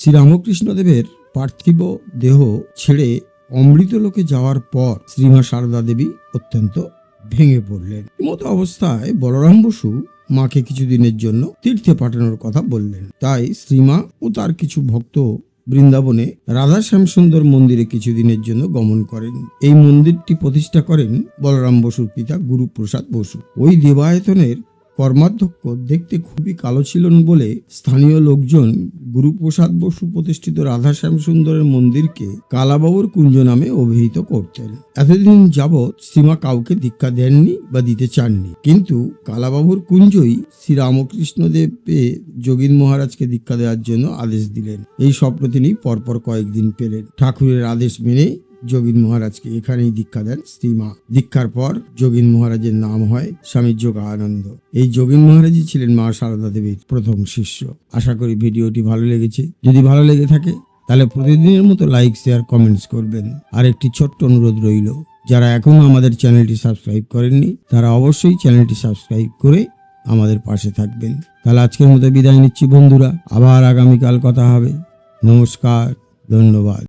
শ্রীরামকৃষ্ণদেবের পার্থিব দেহ ছেড়ে অমৃতলোকে যাওয়ার পর শ্রীমা সারদা দেবী অত্যন্ত ভেঙে পড়লেন। মতো অবস্থায় বলরাম বসু মাকে কিছুদিনের জন্য তীর্থে পাঠানোর কথা বললেন। তাই শ্রীমা ও তার কিছু ভক্ত বৃন্দাবনে রাধা শ্যামসুন্দর মন্দিরে কিছুদিনের জন্য গমন করেন। এই মন্দিরটি প্রতিষ্ঠা করেন বলরাম বসুর পিতা গুরুপ্রসাদ বসু। ওই দেবায়তনের কর্মাধ্যক্ষ দেখতে খুবই কালো ছিলেন বলে স্থানীয় লোকজন গুরুপ্রসাদ বসু প্রতিষ্ঠিত রাধা শ্যামসুন্দরের মন্দিরকে কালাবাবুর কুঞ্জ নামে অভিহিত করতেন। এতদিন যাবৎ শ্রীমা কাউকে দীক্ষা দেননি বা দিতে চাননি, কিন্তু কালাবাবুর কুঞ্জই শ্রীরামকৃষ্ণদেবকে যোগীন মহারাজকে দীক্ষা দেওয়ার জন্য আদেশ দিলেন। এই স্বপ্ন তিনি পরপর কয়েকদিন পেলেন। ঠাকুরের আদেশ মেনে যোগীন মহারাজকে এখানেই দীক্ষা দেন শ্রীমা। দীক্ষার পর যোগীন মহারাজের নাম হয় স্বামী যোগানন্দ। এই যোগীন মহারাজই ছিলেন মা সারদা দেবীর প্রথম শিষ্য। আশা করি ভিডিওটি ভালো লেগেছে। যদি ভালো লেগে থাকে তাহলে প্রতিদিনের মতো লাইক, শেয়ার, কমেন্টস করবেন। আর একটি ছোট্ট অনুরোধ রইল, যারা এখনো আমাদের চ্যানেলটি সাবস্ক্রাইব করেননি তারা অবশ্যই চ্যানেলটি সাবস্ক্রাইব করে আমাদের পাশে থাকবেন। তাহলে আজকের মতো বিদায় নিচ্ছি বন্ধুরা, আবার আগামীকাল কথা হবে। নমস্কার, ধন্যবাদ।